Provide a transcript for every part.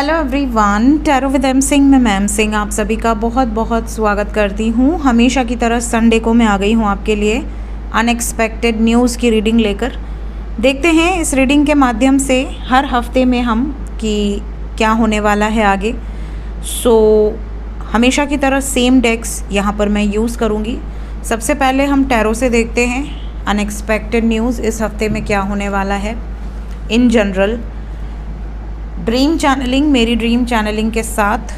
Hello everyone, tarot with M Singh में ma'am Singh आप सभी का बहुत बहुत स्वागत करती हूँ। हमेशा की तरह संडे को मैं आ गई हूँ आपके लिए अनएक्सपेक्टेड न्यूज़ की रीडिंग लेकर। देखते हैं इस रीडिंग के माध्यम से हर हफ्ते में हम कि क्या होने वाला है आगे। हमेशा की तरह सेम डेक्स यहाँ पर मैं यूज़ करूँगी। सबसे पहले हम टैरो से देखते हैं अनएक्सपेक्टेड न्यूज़ इस हफ्ते में क्या होने वाला है। इन जनरल ड्रीम चैनलिंग, मेरी ड्रीम चैनलिंग के साथ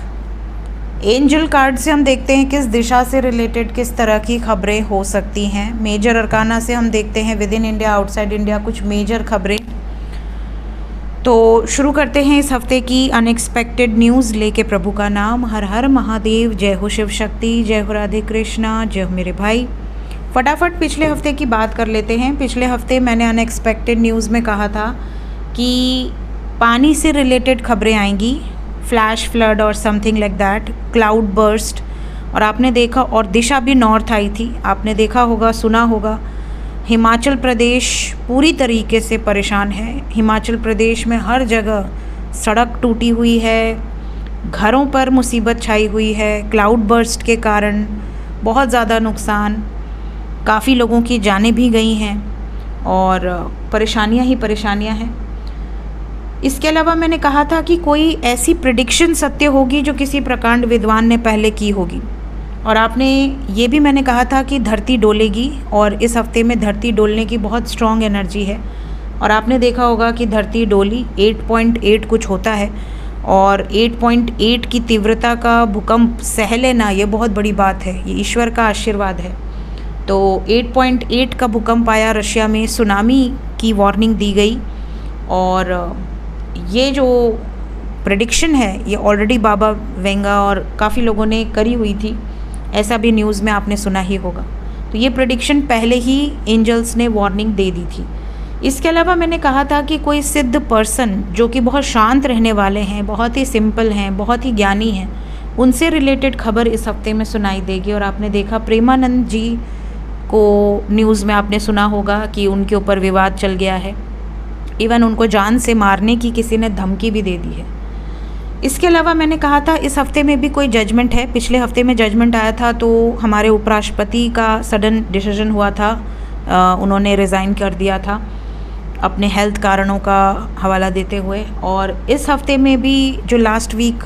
एंजल कार्ड से हम देखते हैं किस दिशा से रिलेटेड किस तरह की खबरें हो सकती हैं। मेजर अरकाना से हम देखते हैं with in India, outside India कुछ मेजर खबरें। तो शुरू करते हैं इस हफ्ते की अनएक्सपेक्टेड न्यूज़ लेके। प्रभु का नाम, हर हर महादेव, जय हो शिव शक्ति, जय हो राधे कृष्णा, जय हो मेरे भाई। फटाफट पिछले हफ्ते की बात कर लेते हैं। पिछले हफ्ते मैंने अनएक्सपेक्टेड न्यूज़ में कहा था कि पानी से रिलेटेड खबरें आएंगी, फ्लैश फ्लड और something like that, cloud burst. और आपने देखा, और दिशा भी नॉर्थ आई थी, आपने देखा होगा, सुना होगा। हिमाचल प्रदेश पूरी तरीके से परेशान है। हिमाचल प्रदेश में हर जगह सड़क टूटी हुई है, घरों पर मुसीबत छाई हुई है। क्लाउड बर्स्ट के कारण बहुत ज़्यादा नुकसान, काफ़ी लोगों की जानें भी गई हैं और परेशानियां ही परेशानियां हैं। इसके अलावा मैंने कहा था कि कोई ऐसी प्रिडिक्शन सत्य होगी जो किसी प्रकांड विद्वान ने पहले की होगी। और आपने ये भी मैंने कहा था कि धरती डोलेगी, और इस हफ्ते में धरती डोलने की बहुत स्ट्रॉन्ग एनर्जी है। और आपने देखा होगा कि धरती डोली, 8.8 कुछ होता है, और 8.8 की तीव्रता का भूकंप सह लेना ये बहुत बड़ी बात है, ये ईश्वर का आशीर्वाद है। तो 8.8 का भूकंप आया रशिया में, सुनामी की वार्निंग दी गई। और ये जो प्रेडिक्शन है ये ऑलरेडी बाबा वेंगा और काफ़ी लोगों ने करी हुई थी, ऐसा भी न्यूज़ में आपने सुना ही होगा। तो ये प्रेडिक्शन पहले ही एंजल्स ने वार्निंग दे दी थी। इसके अलावा मैंने कहा था कि कोई सिद्ध पर्सन जो कि बहुत शांत रहने वाले हैं, बहुत ही सिंपल हैं, बहुत ही ज्ञानी हैं, उनसे रिलेटेड खबर इस हफ्ते में सुनाई देगी। और आपने देखा प्रेमानंद जी को न्यूज़ में आपने सुना होगा कि उनके ऊपर विवाद चल गया है, इवन उनको जान से मारने की किसी ने धमकी भी दे दी है। इसके अलावा मैंने कहा था इस हफ्ते में भी कोई जजमेंट है। पिछले हफ्ते में जजमेंट आया था तो हमारे उपराष्ट्रपति का सडन डिसीजन हुआ था, उन्होंने रिज़ाइन कर दिया था अपने हेल्थ कारणों का हवाला देते हुए। और इस हफ्ते में भी जो लास्ट वीक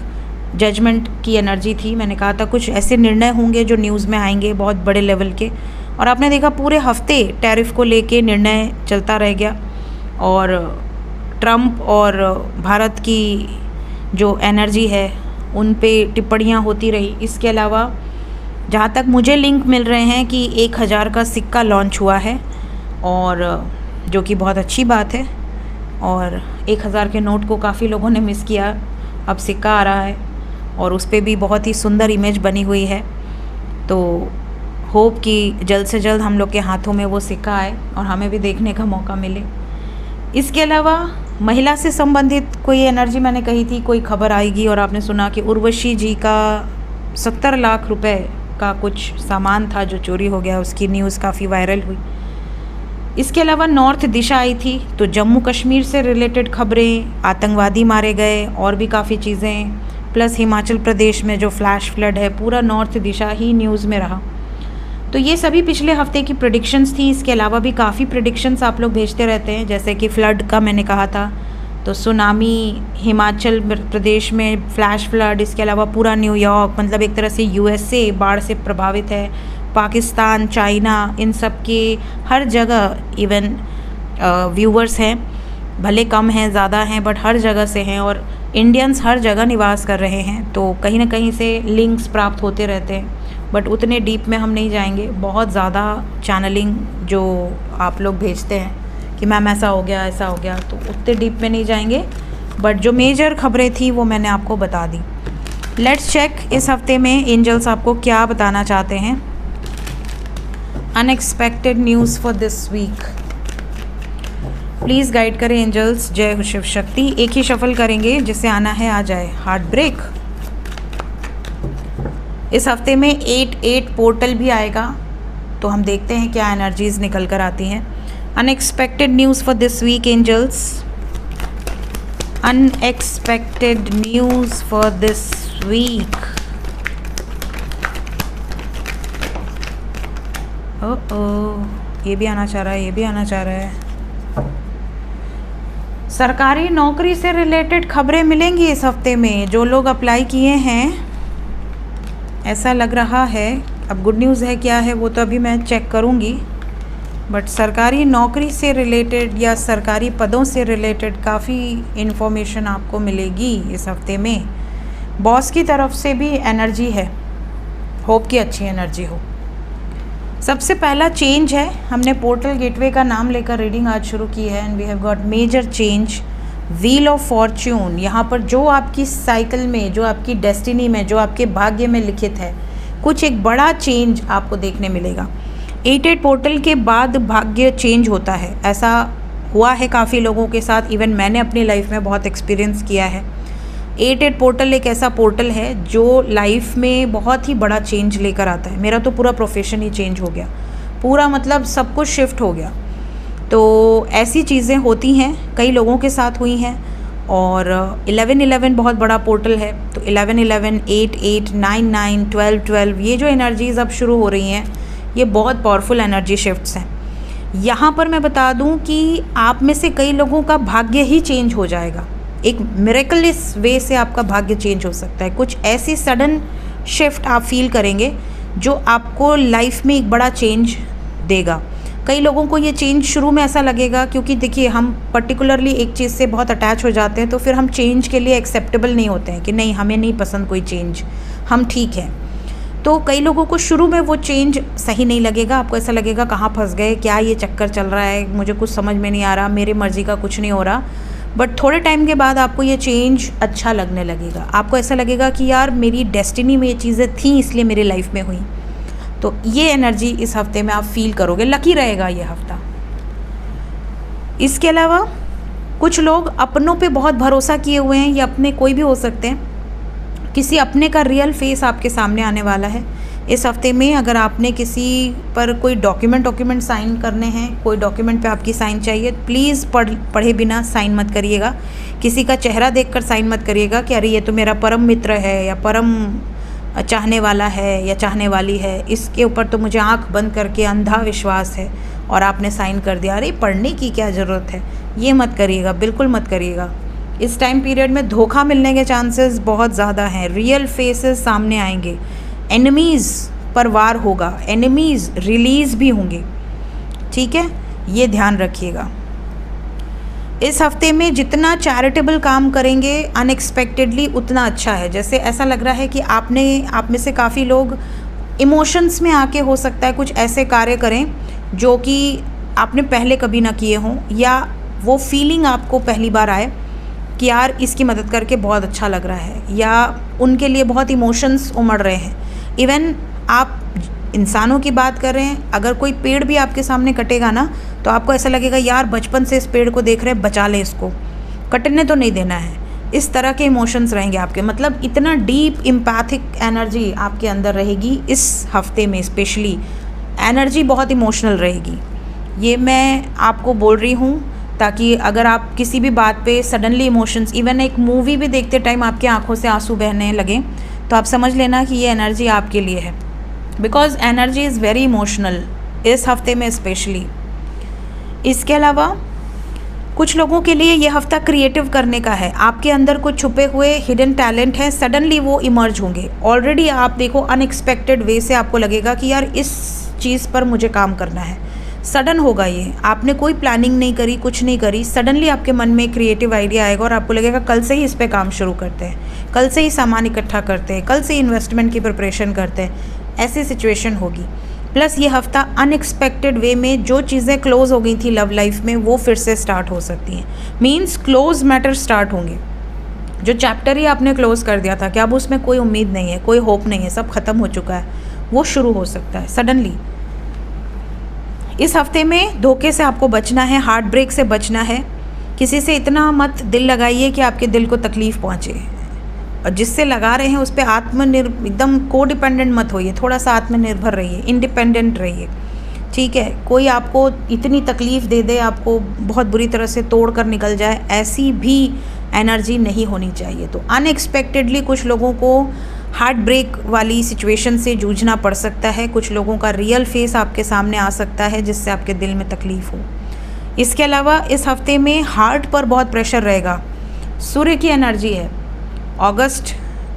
जजमेंट की एनर्जी थी, मैंने कहा था कुछ ऐसे निर्णय होंगे जो न्यूज़ में आएंगे बहुत बड़े लेवल के। और आपने देखा पूरे हफ्ते टैरिफ को लेके निर्णय चलता रह गया, और ट्रंप और भारत की जो एनर्जी है उन पे टिप्पणियाँ होती रही। इसके अलावा जहाँ तक मुझे लिंक मिल रहे हैं कि 1000 का सिक्का लॉन्च हुआ है, और जो कि बहुत अच्छी बात है। और 1000 के नोट को काफ़ी लोगों ने मिस किया, अब सिक्का आ रहा है और उस पर भी बहुत ही सुंदर इमेज बनी हुई है। तो होप कि जल्द से जल्द हम लोग के हाथों में वो सिक्का आए और हमें भी देखने का मौका मिले। इसके अलावा महिला से संबंधित कोई एनर्जी मैंने कही थी, कोई खबर आएगी। और आपने सुना कि उर्वशी जी का 70 लाख रुपए का कुछ सामान था जो चोरी हो गया, उसकी न्यूज़ काफ़ी वायरल हुई। इसके अलावा नॉर्थ दिशा आई थी, तो जम्मू कश्मीर से रिलेटेड खबरें, आतंकवादी मारे गए और भी काफ़ी चीज़ें, प्लस हिमाचल प्रदेश में जो फ्लैश फ्लड है, पूरा नॉर्थ दिशा ही न्यूज़ में रहा। तो ये सभी पिछले हफ्ते की प्रेडिक्शंस थी। इसके अलावा भी काफ़ी प्रेडिक्शंस आप लोग भेजते रहते हैं, जैसे कि फ्लड का मैंने कहा था, तो सुनामी, हिमाचल प्रदेश में फ्लैश फ्लड। इसके अलावा पूरा न्यूयॉर्क, मतलब एक तरह से यूएसए बाढ़ से प्रभावित है, पाकिस्तान, चाइना, इन सब के हर जगह इवन व्यूवर्स हैं, भले कम हैं ज़्यादा हैं बट हर जगह से हैं, और इंडियंस हर जगह निवास कर रहे हैं। तो कहीं ना कहीं से लिंक्स प्राप्त होते रहते हैं, बट उतने डीप में हम नहीं जाएंगे। बहुत ज़्यादा चैनलिंग जो आप लोग भेजते हैं कि मैम ऐसा हो गया ऐसा हो गया, तो उतने डीप में नहीं जाएंगे। बट जो मेजर खबरें थी वो मैंने आपको बता दी। लेट्स चेक इस हफ्ते में एंजल्स आपको क्या बताना चाहते हैं। Unexpected news for this week, please guide करें एंजल्स। जय हो शिव शक्ति। एक ही शफल करेंगे, जिससे आना है आ जाए। Heart break. इस हफ्ते में 8 पोर्टल भी आएगा, तो हम देखते हैं क्या एनर्जीज निकल कर आती हैं। Unexpected news for this week angels. Unexpected news for this week. Oh, ये भी आना चाह रहा है, ये भी आना चाह रहा है। सरकारी नौकरी से रिलेटेड खबरें मिलेंगी इस हफ्ते में। जो लोग अप्लाई किए हैं, ऐसा लग रहा है। अब गुड न्यूज़ है क्या है वो तो अभी मैं चेक करूँगी, बट सरकारी नौकरी से रिलेटेड या सरकारी पदों से रिलेटेड काफ़ी इन्फॉर्मेशन आपको मिलेगी इस हफ्ते में। बॉस की तरफ से भी एनर्जी है, होप की अच्छी एनर्जी हो। सबसे पहला चेंज है, हमने पोर्टल गेटवे का नाम लेकर रीडिंग आज शुरू की है and we have got major change, wheel of fortune. यहाँ पर जो आपकी साइकिल में, जो आपकी डेस्टिनी में, जो आपके भाग्य में लिखित है, कुछ एक बड़ा चेंज आपको देखने मिलेगा। 8-8 पोर्टल के बाद भाग्य चेंज होता है, ऐसा हुआ है काफ़ी लोगों के साथ, इवन मैंने अपनी लाइफ में बहुत एक्सपीरियंस किया है। 8-8 पोर्टल एक ऐसा पोर्टल है जो लाइफ में बहुत ही बड़ा चेंज लेकर आता है। मेरा तो पूरा प्रोफेशन ही चेंज हो गया, पूरा मतलब सब कुछ शिफ्ट हो गया। तो ऐसी चीज़ें होती हैं, कई लोगों के साथ हुई हैं। और 11-11 बहुत बड़ा पोर्टल है, तो 11-11, 8-8, 9-9, 12-12, ये जो एनर्जीज़ अब शुरू हो रही हैं, ये बहुत पावरफुल एनर्जी शिफ्ट्स हैं। यहाँ पर मैं बता दूँ कि आप में से कई लोगों का भाग्य ही चेंज हो जाएगा। एक मिरेकलियस वे से आपका भाग्य चेंज हो सकता है। कुछ ऐसी सडन शिफ्ट आप फील करेंगे जो आपको लाइफ में एक बड़ा चेंज देगा। कई लोगों को ये चेंज शुरू में ऐसा लगेगा, क्योंकि देखिए हम पर्टिकुलरली एक चीज़ से बहुत अटैच हो जाते हैं, तो फिर हम चेंज के लिए एक्सेप्टेबल नहीं होते हैं कि नहीं, हमें नहीं पसंद कोई चेंज, हम ठीक हैं। तो कई लोगों को शुरू में वो चेंज सही नहीं लगेगा, आपको ऐसा लगेगा कहाँ फंस गए, क्या ये चक्कर चल रहा है, मुझे कुछ समझ में नहीं आ रहा, मेरी मर्ज़ी का कुछ नहीं हो रहा। बट थोड़े टाइम के बाद आपको ये चेंज अच्छा लगने लगेगा। आपको ऐसा लगेगा कि यार मेरी डेस्टिनी में ये चीज़ें थी, इसलिए मेरी लाइफ में हुई। तो ये एनर्जी इस हफ्ते में आप फील करोगे, लकी रहेगा ये हफ्ता। इसके अलावा कुछ लोग अपनों पे बहुत भरोसा किए हुए हैं, या अपने कोई भी हो सकते हैं, किसी अपने का रियल फेस आपके सामने आने वाला है इस हफ्ते में। अगर आपने किसी पर कोई डॉक्यूमेंट साइन करने हैं, कोई डॉक्यूमेंट पे आपकी साइन चाहिए, प्लीज़ पढ़े बिना साइन मत करिएगा। किसी का चेहरा देखकर साइन मत करिएगा कि अरे ये तो मेरा परम मित्र है या परम चाहने वाला है या चाहने वाली है, इसके ऊपर तो मुझे आंख बंद करके अंधा विश्वास है और आपने साइन कर दिया, अरे पढ़ने की क्या ज़रूरत है। ये मत करिएगा, बिल्कुल मत करिएगा। इस टाइम पीरियड में धोखा मिलने के चांसेस बहुत ज़्यादा हैं। रियल फेसेस सामने आएंगे, एनिमीज़ पर वार होगा, एनिमीज़ रिलीज़ भी होंगे, ठीक है, ये ध्यान रखिएगा। इस हफ्ते में जितना चैरिटेबल काम करेंगे अनएक्सपेक्टेडली उतना अच्छा है। जैसे ऐसा लग रहा है कि आप में से काफ़ी लोग इमोशंस में आके हो सकता है कुछ ऐसे कार्य करें जो कि आपने पहले कभी ना किए हों, या वो फीलिंग आपको पहली बार आए कि यार इसकी मदद करके बहुत अच्छा लग रहा है, या उनके लिए बहुत इमोशंस उमड़ रहे हैं। इवन आप इंसानों की बात कर रहे हैं, अगर कोई पेड़ भी आपके सामने कटेगा ना, तो आपको ऐसा लगेगा यार बचपन से इस पेड़ को देख रहे हैं, बचा ले इसको, कटने तो नहीं देना है। इस तरह के इमोशंस रहेंगे आपके, मतलब इतना डीप एम्पैथिक एनर्जी आपके अंदर रहेगी इस हफ्ते में। स्पेशली एनर्जी बहुत इमोशनल रहेगी, ये मैं आपको बोल रही हूँ, ताकि अगर आप किसी भी बात पे सडनली इमोशंस, इवन एक मूवी भी देखते टाइम आपकी आंखों से आंसू बहने लगे, तो आप समझ लेना कि ये एनर्जी आपके लिए है, because energy is very emotional इस हफ्ते में स्पेशली। इसके अलावा कुछ लोगों के लिए ये हफ्ता क्रिएटिव करने का है। आपके अंदर कुछ छुपे हुए हिडन टैलेंट है, सडनली वो इमर्ज होंगे। ऑलरेडी आप देखो अनएक्सपेक्टेड वे से आपको लगेगा कि यार इस चीज़ पर मुझे काम करना है, सडन होगा ये, आपने कोई प्लानिंग नहीं करी, कुछ नहीं करी, सडनली आपके मन में क्रिएटिव आइडिया आएगा और आपको लगेगा कल से ही इस पर काम शुरू करते हैं, कल से ही सामान इकट्ठा करते हैं, कल से ही इन्वेस्टमेंट की प्रिपरेशन करते हैं, ऐसी सिचुएशन होगी। प्लस ये हफ्ता अनएक्सपेक्टेड वे में जो चीज़ें क्लोज़ हो गई थी लव लाइफ में, वो फिर से स्टार्ट हो सकती हैं। मीन्स क्लोज मैटर स्टार्ट होंगे। जो चैप्टर ही आपने क्लोज़ कर दिया था कि अब उसमें कोई उम्मीद नहीं है, कोई होप नहीं है, सब ख़त्म हो चुका है, वो शुरू हो सकता है सडनली। इस हफ्ते में धोखे से आपको बचना है, हार्ट ब्रेक से बचना है। किसी से इतना मत दिल लगाइए कि आपके दिल को तकलीफ़ पहुँचे, और जिससे लगा रहे हैं उस पर एकदम को डिपेंडेंट मत होइए, थोड़ा सा आत्मनिर्भर रहिए, इंडिपेंडेंट रहिए, ठीक है। कोई आपको इतनी तकलीफ़ दे दे, आपको बहुत बुरी तरह से तोड़ कर निकल जाए, ऐसी भी एनर्जी नहीं होनी चाहिए। तो अनएक्सपेक्टेडली कुछ लोगों को हार्ट ब्रेक वाली सिचुएशन से जूझना पड़ सकता है, कुछ लोगों का रियल फेस आपके सामने आ सकता है जिससे आपके दिल में तकलीफ़ हो। इसके अलावा इस हफ्ते में हार्ट पर बहुत प्रेशर रहेगा। सूर्य की एनर्जी है। अगस्त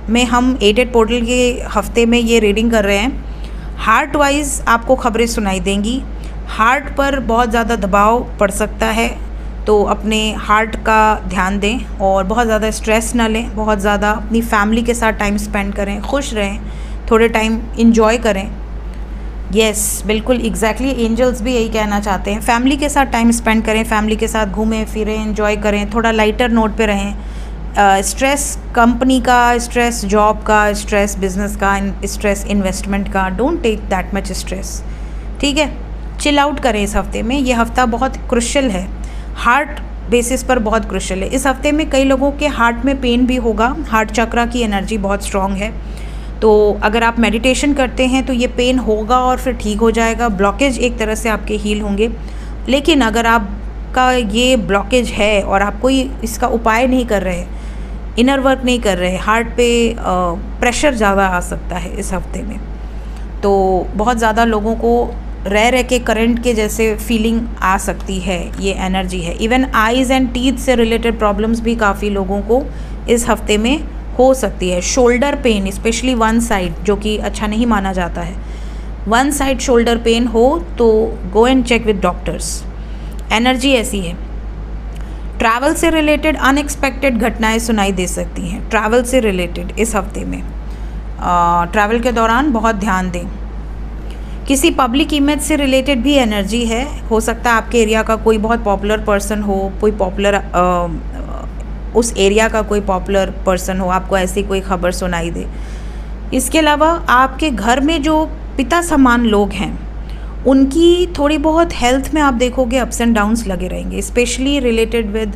में हम 8 पोर्टल के हफ्ते में ये रीडिंग कर रहे हैं। हार्ट वाइज आपको खबरें सुनाई देंगी। हार्ट पर बहुत ज़्यादा दबाव पड़ सकता है, तो अपने हार्ट का ध्यान दें और बहुत ज़्यादा स्ट्रेस ना लें। बहुत ज़्यादा अपनी फैमिली के साथ टाइम स्पेंड करें, खुश रहें, थोड़े टाइम इंजॉय करें। यस, बिल्कुल एग्जैक्टली एंजल्स भी यही कहना चाहते हैं। फैमिली के साथ टाइम स्पेंड करें, फैमिली के साथ घूमें फिरें, इंजॉय करें, थोड़ा लाइटर नोट पे रहें। स्ट्रेस कंपनी का, स्ट्रेस जॉब का, स्ट्रेस बिजनेस का, स्ट्रेस इन्वेस्टमेंट का, don't take that much stress. ठीक है, चिल आउट करें इस हफ्ते में। ये हफ्ता बहुत क्रुशियल है, हार्ट बेसिस पर बहुत क्रुशियल है। इस हफ्ते में कई लोगों के हार्ट में पेन भी होगा। हार्ट चक्रा की एनर्जी बहुत स्ट्रॉन्ग है, तो अगर आप मेडिटेशन करते हैं तो ये पेन होगा और फिर ठीक हो जाएगा। ब्लॉकेज एक तरह से आपके हील होंगे। लेकिन अगर आपका ये ब्लॉकेज है और आप कोई इसका उपाय नहीं कर रहे, इनर वर्क नहीं कर रहे, हार्ट पे प्रेशर ज़्यादा आ सकता है इस हफ्ते में। तो बहुत ज़्यादा लोगों को रह के करंट के जैसे फीलिंग आ सकती है, ये एनर्जी है। इवन आइज़ एंड टीथ से रिलेटेड प्रॉब्लम्स भी काफ़ी लोगों को इस हफ्ते में हो सकती है। Shoulder pain, specially one side, जो कि अच्छा नहीं माना जाता है। वन साइड शोल्डर पेन हो तो go and check with doctors. Energy ऐसी है। ट्रैवल से रिलेटेड अनएक्सपेक्टेड घटनाएं सुनाई दे सकती हैं। ट्रैवल से रिलेटेड इस हफ्ते में ट्रैवल के दौरान बहुत ध्यान दें। किसी पब्लिक इमेज से रिलेटेड भी एनर्जी है। हो सकता है आपके एरिया का कोई बहुत पॉपुलर पर्सन हो, कोई पॉपुलर उस एरिया का कोई पॉपुलर पर्सन हो, आपको ऐसी कोई खबर सुनाई दे। इसके अलावा आपके घर में जो पिता समान लोग हैं, उनकी थोड़ी बहुत हेल्थ में आप देखोगे अप्स एंड डाउन्स लगे रहेंगे, specially related with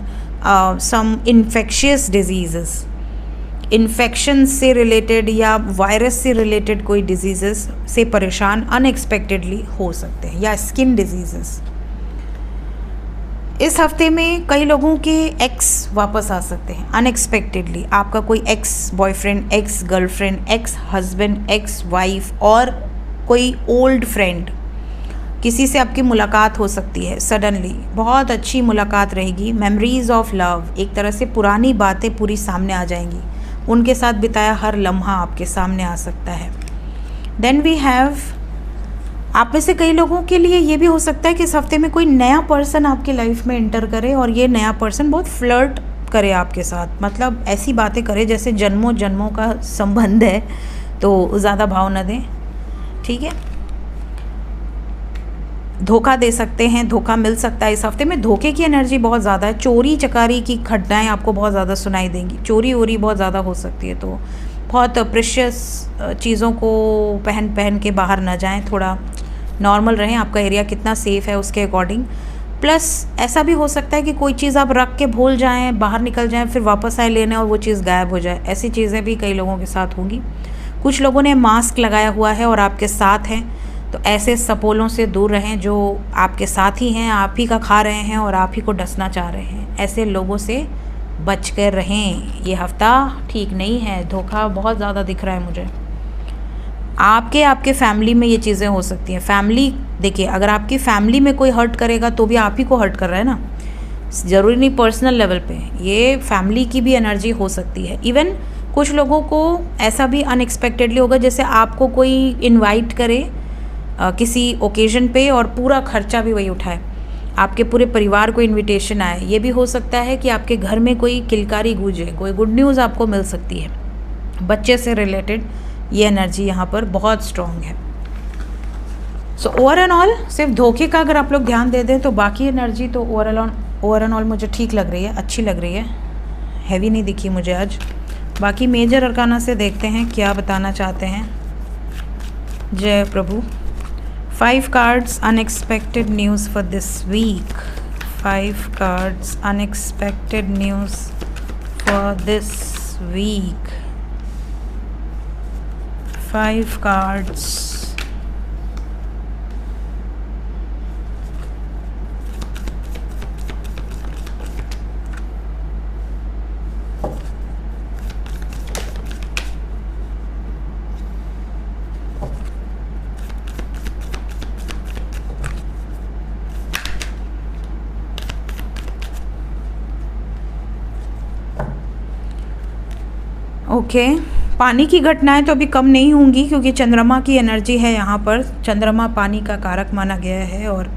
some infectious diseases. Infection से रिलेटेड या वायरस से रिलेटेड कोई डिजीज़ेस से परेशान अनएक्सपेक्टेडली हो सकते हैं, या स्किन डिजीज़ेस। इस हफ्ते में कई लोगों के एक्स वापस आ सकते हैं अनएक्सपेक्टेडली। आपका कोई ex boyfriend, ex girlfriend, ex husband, ex wife और कोई ओल्ड फ्रेंड, किसी से आपकी मुलाकात हो सकती है सडनली। बहुत अच्छी मुलाकात रहेगी। मेमोरीज ऑफ लव, एक तरह से पुरानी बातें पूरी सामने आ जाएंगी। उनके साथ बिताया हर लम्हा आपके सामने आ सकता है। देन वी हैव, आप में से कई लोगों के लिए ये भी हो सकता है कि इस हफ्ते में कोई नया पर्सन आपकी लाइफ में एंटर करे और ये नया पर्सन बहुत फ्लर्ट करे आपके साथ। मतलब ऐसी बातें करे जैसे जन्मों जन्मों का संबंध है, तो ज़्यादा भाव न दें। ठीक है, धोखा दे सकते हैं, धोखा मिल सकता है। इस हफ्ते में धोखे की एनर्जी बहुत ज़्यादा है। चोरी चकारी की घटनाएं आपको बहुत ज़्यादा सुनाई देंगी। चोरी वोरी बहुत ज़्यादा हो सकती है, तो बहुत प्रेशियस चीज़ों को पहन के बाहर ना जाएं। थोड़ा नॉर्मल रहें। आपका एरिया कितना सेफ़ है उसके अकॉर्डिंग। प्लस ऐसा भी हो सकता है कि कोई चीज़ आप रख के भूल जाएँ, बाहर निकल जाएँ, फिर वापस आए लेने और वो चीज़ गायब हो जाए। ऐसी चीज़ें भी कई लोगों के साथ होंगी। कुछ लोगों ने मास्क लगाया हुआ है और आपके साथ हैं, तो ऐसे सपोलों से दूर रहें जो आपके साथ ही हैं, आप ही का खा रहे हैं और आप ही को डसना चाह रहे हैं। ऐसे लोगों से बच कर रहें। ये हफ्ता ठीक नहीं है। धोखा बहुत ज़्यादा दिख रहा है मुझे। आपके फैमिली में ये चीज़ें हो सकती हैं। फैमिली, देखिए, अगर आपकी फैमिली में कोई हर्ट करेगा तो भी आप ही को हर्ट कर रहा है ना। ज़रूरी नहीं पर्सनल लेवल पे, ये फैमिली की भी एनर्जी हो सकती है। इवन कुछ लोगों को ऐसा भी अनएक्सपेक्टेडली होगा जैसे आपको कोई इनवाइट करे किसी ओकेजन पे और पूरा खर्चा भी वही उठाए, आपके पूरे परिवार को इनविटेशन आए। ये भी हो सकता है कि आपके घर में कोई किलकारी गूंजे, कोई गुड न्यूज़ आपको मिल सकती है। बच्चे से रिलेटेड ये एनर्जी यहाँ पर बहुत स्ट्रॉन्ग है। सो ओवर एंड ऑल सिर्फ धोखे का अगर आप लोग ध्यान दे दें तो बाकी एनर्जी तो ओवर एंड ऑल मुझे ठीक लग रही है, अच्छी लग रही है, हैवी नहीं दिखी मुझे आज। बाकी मेजर अरकाना से देखते हैं क्या बताना चाहते हैं। जय प्रभु। 5 cards unexpected news for this week. 5 cards unexpected news for this week. 5 cards. Okay, पानी की घटनाएं तो अभी कम नहीं होंगी क्योंकि चंद्रमा की एनर्जी है यहाँ पर। चंद्रमा पानी का कारक माना गया है और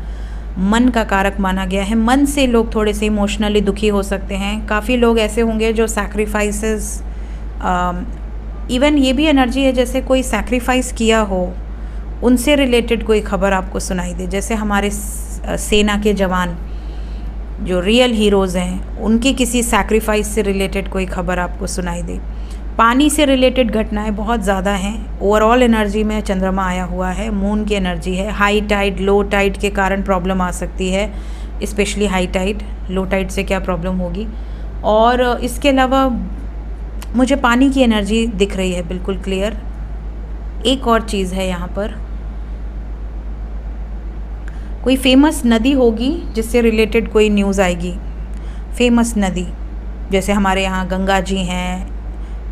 मन का कारक माना गया है। मन से लोग थोड़े से इमोशनली दुखी हो सकते हैं। काफ़ी लोग ऐसे होंगे जो सैक्रिफाइसेस, इवन ये भी एनर्जी है जैसे कोई सैक्रिफाइस किया हो, उनसे रिलेटेड कोई खबर आपको सुनाई दे। जैसे हमारे सेना के जवान जो रियल हीरोज़ हैं, उनकी किसी सैक्रिफाइस से रिलेटेड कोई खबर आपको सुनाई दे। पानी से रिलेटेड घटनाएं बहुत ज़्यादा हैं। ओवरऑल एनर्जी में चंद्रमा आया हुआ है, मून की एनर्जी है। हाई टाइड, लो टाइड के कारण प्रॉब्लम आ सकती है, specially high tide. Low tide से क्या प्रॉब्लम होगी। और इसके अलावा मुझे पानी की एनर्जी दिख रही है बिल्कुल क्लियर। एक और चीज़ है यहाँ पर, कोई फेमस नदी होगी जिससे रिलेटेड कोई न्यूज़ आएगी। फेमस नदी जैसे हमारे यहाँ गंगा जी हैं,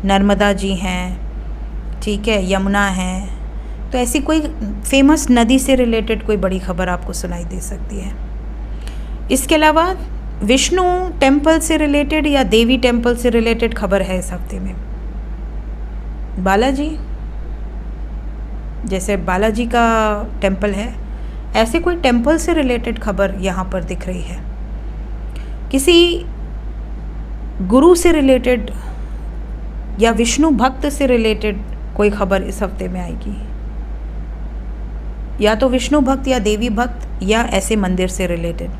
नर्मदा जी हैं, ठीक है, यमुना है, तो ऐसी कोई फेमस नदी से रिलेटेड कोई बड़ी खबर आपको सुनाई दे सकती है। इसके अलावा विष्णु टेम्पल से रिलेटेड या देवी टेम्पल से रिलेटेड खबर है इस हफ्ते में। बालाजी, जैसे बालाजी का टेम्पल है, ऐसे कोई टेम्पल से रिलेटेड खबर यहाँ पर दिख रही है। किसी गुरु से रिलेटेड या विष्णु भक्त से रिलेटेड कोई खबर इस हफ्ते में आएगी, या तो विष्णु भक्त या देवी भक्त या ऐसे मंदिर से रिलेटेड।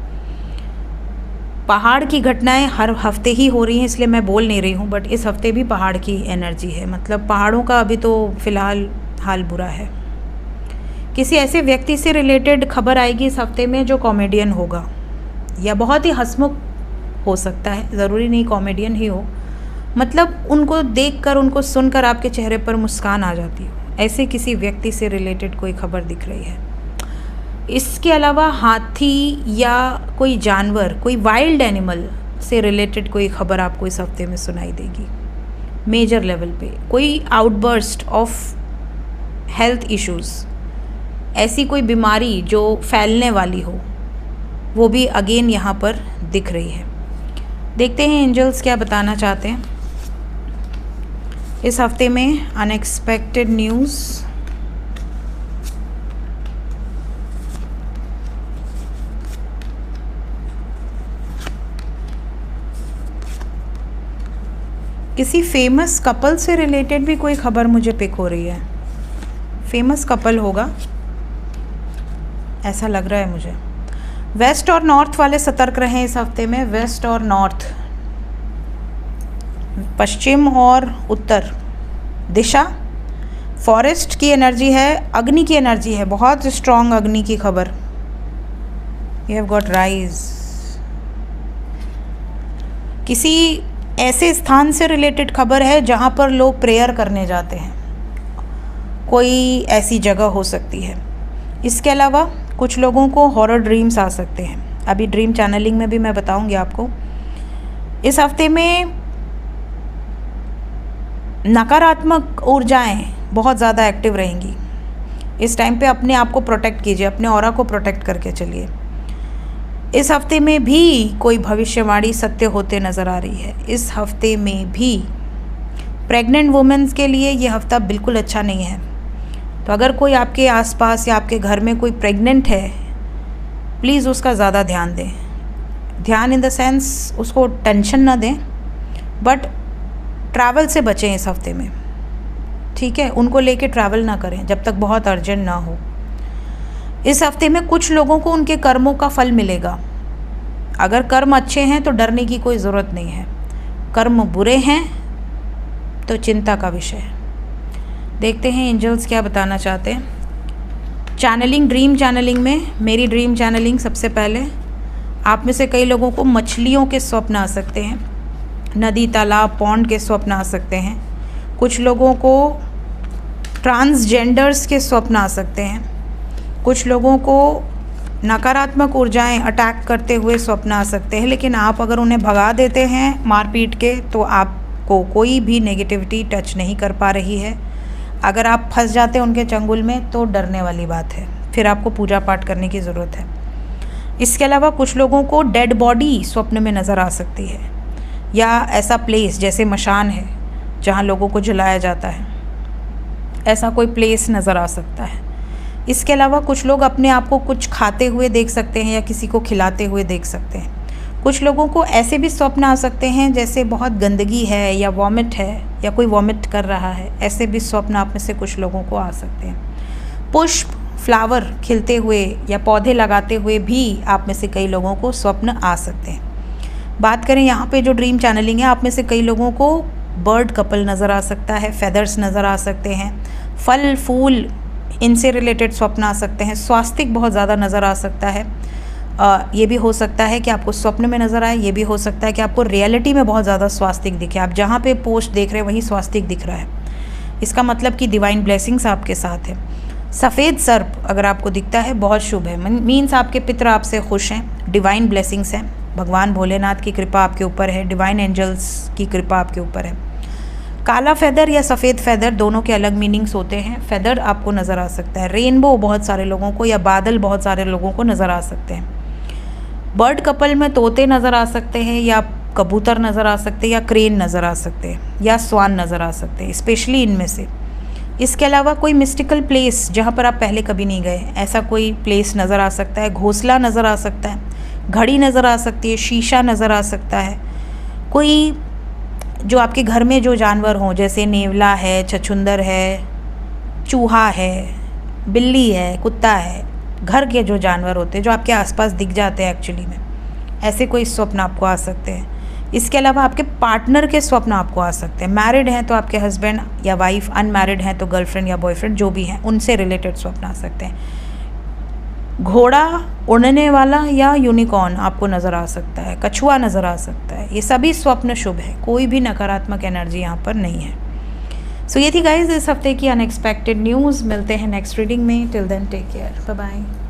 पहाड़ की घटनाएं हर हफ्ते ही हो रही हैं, इसलिए मैं बोल नहीं रही हूँ, बट इस हफ्ते भी पहाड़ की एनर्जी है। मतलब पहाड़ों का अभी तो फ़िलहाल हाल बुरा है। किसी ऐसे व्यक्ति से रिलेटेड खबर आएगी इस हफ्ते में जो कॉमेडियन होगा या बहुत ही हंसमुख हो सकता है, ज़रूरी नहीं कॉमेडियन ही हो। मतलब उनको देखकर, उनको सुनकर आपके चेहरे पर मुस्कान आ जाती हो, ऐसे किसी व्यक्ति से रिलेटेड कोई खबर दिख रही है। इसके अलावा हाथी या कोई जानवर, कोई वाइल्ड एनिमल से रिलेटेड कोई खबर आपको इस हफ्ते में सुनाई देगी मेजर लेवल पे। कोई आउटबर्स्ट ऑफ हेल्थ इश्यूज़, ऐसी कोई बीमारी जो फैलने वाली हो, वो भी अगेन यहाँ पर दिख रही है। देखते हैं एंजल्स क्या बताना चाहते हैं इस हफ्ते में। अनएक्सपेक्टेड न्यूज़, किसी फेमस कपल से रिलेटेड भी कोई खबर मुझे पिक हो रही है। फेमस कपल होगा ऐसा लग रहा है मुझे। वेस्ट और नॉर्थ वाले सतर्क रहें इस हफ्ते में। वेस्ट और नॉर्थ, पश्चिम और उत्तर दिशा। फॉरेस्ट की एनर्जी है, अग्नि की एनर्जी है, बहुत स्ट्रॉन्ग अग्नि की खबर। You have got rise. किसी ऐसे स्थान से रिलेटेड खबर है जहाँ पर लोग प्रेयर करने जाते हैं, कोई ऐसी जगह हो सकती है। इसके अलावा कुछ लोगों को हॉरर ड्रीम्स आ सकते हैं। अभी ड्रीम चैनलिंग में भी मैं बताऊंगी आपको। इस हफ्ते में नकारात्मक ऊर्जाएं बहुत ज़्यादा एक्टिव रहेंगी। इस टाइम पे अपने आप को प्रोटेक्ट कीजिए, अपने ऑरा को प्रोटेक्ट करके चलिए। इस हफ्ते में भी कोई भविष्यवाणी सत्य होते नज़र आ रही है। इस हफ्ते में भी प्रेग्नेंट वुमेन्स के लिए ये हफ्ता बिल्कुल अच्छा नहीं है। तो अगर कोई आपके आसपास या आपके घर में कोई प्रेग्नेंट है, प्लीज़ उसका ज़्यादा ध्यान दें। ध्यान इन द सेंस उसको टेंशन ना दें, बट ट्रैवल से बचें इस हफ्ते में, ठीक है। उनको लेके ट्रैवल ना करें जब तक बहुत अर्जेंट ना हो। इस हफ्ते में कुछ लोगों को उनके कर्मों का फल मिलेगा। अगर कर्म अच्छे हैं तो डरने की कोई ज़रूरत नहीं है, कर्म बुरे हैं तो चिंता का विषय है। देखते हैं एंजल्स क्या बताना चाहते हैं। चैनलिंग, ड्रीम चैनलिंग में मेरी ड्रीम चैनलिंग सबसे पहले, आप में से कई लोगों को मछलियों के स्वप्न आ सकते हैं, नदी, तालाब, पॉन्ड के स्वप्न आ सकते हैं। कुछ लोगों को ट्रांसजेंडर्स के स्वप्न आ सकते हैं। कुछ लोगों को नकारात्मक ऊर्जाएं अटैक करते हुए स्वप्न आ सकते हैं, लेकिन आप अगर उन्हें भगा देते हैं मारपीट के तो आपको कोई भी नेगेटिविटी टच नहीं कर पा रही है। अगर आप फंस जाते हैं उनके चंगुल में तो डरने वाली बात है, फिर आपको पूजा पाठ करने की ज़रूरत है। इसके अलावा कुछ लोगों को डेड बॉडी स्वप्न में नज़र आ सकती है, या ऐसा प्लेस जैसे मशान है जहाँ लोगों को जलाया जाता है, ऐसा कोई प्लेस नज़र आ सकता है। इसके अलावा कुछ लोग अपने आप को कुछ खाते हुए देख सकते हैं या किसी को खिलाते हुए देख सकते हैं। कुछ लोगों को ऐसे भी स्वप्न आ सकते हैं जैसे बहुत गंदगी है या वॉमिट है या कोई वॉमिट कर रहा है, ऐसे भी स्वप्न आप में से कुछ लोगों को आ सकते हैं। पुष्प, फ्लावर खिलते हुए या पौधे लगाते हुए भी आप में से कई लोगों को स्वप्न आ सकते हैं। बात करें यहाँ पे जो ड्रीम चैनलिंग है, आप में से कई लोगों को बर्ड कपल नज़र आ सकता है, फेदर्स नज़र आ सकते हैं, फल फूल इनसे रिलेटेड स्वप्न आ सकते हैं, स्वास्तिक बहुत ज़्यादा नज़र आ सकता है। ये भी हो सकता है कि आपको स्वप्न में नज़र आए, ये भी हो सकता है कि आपको रियलिटी में बहुत ज़्यादा स्वास्तिक दिखे। आप जहाँ पे पोस्ट देख रहे हैं वहीं स्वास्तिक दिख रहा है, इसका मतलब कि डिवाइन ब्लेसिंग्स आपके साथ है। सफ़ेद सर्प अगर आपको दिखता है बहुत शुभ है, मीन्स आपके पितर आपसे खुश हैं, डिवाइन ब्लेसिंग्स हैं, भगवान भोलेनाथ की कृपा आपके ऊपर है, डिवाइन एंजल्स की कृपा आपके ऊपर है। काला फेदर या सफ़ेद फेदर दोनों के अलग मीनिंग्स होते हैं। फेदर आपको नज़र आ सकता है, रेनबो बहुत सारे लोगों को या बादल बहुत सारे लोगों को नज़र आ सकते हैं। बर्ड कपल में तोते नज़र आ सकते हैं या कबूतर नज़र आ सकते हैं या क्रेन नज़र आ सकते हैं या स्वान नज़र आ सकते हैं, स्पेशली इनमें से। इसके अलावा कोई मिस्टिकल प्लेस जहाँ पर आप पहले कभी नहीं गए, ऐसा कोई प्लेस नज़र आ सकता है। घोंसला नज़र आ सकता है, घड़ी नज़र आ सकती है, शीशा नज़र आ सकता है। कोई जो आपके घर में जो जानवर हों, जैसे नेवला है, छछूंदर है, चूहा है, बिल्ली है, कुत्ता है, घर के जो जानवर होते हैं जो आपके आसपास दिख जाते हैं एक्चुअली में, ऐसे कोई स्वप्न आपको आ सकते हैं। इसके अलावा आपके पार्टनर के स्वप्न आपको आ सकते हैं। मैरिड हैं तो आपके हस्बैंड या वाइफ, अनमैरिड हैं तो गर्लफ्रेंड या बॉयफ्रेंड, जो भी हैं उनसे रिलेटेड स्वप्न आ सकते हैं। घोड़ा, उड़ने वाला या यूनिकॉर्न आपको नज़र आ सकता है, कछुआ नज़र आ सकता है। ये सभी स्वप्न शुभ है, कोई भी नकारात्मक एनर्जी यहाँ पर नहीं है। सो ये थी गाइज इस हफ्ते की अनएक्सपेक्टेड न्यूज़। मिलते हैं नेक्स्ट रीडिंग में। Till then take care, bye bye.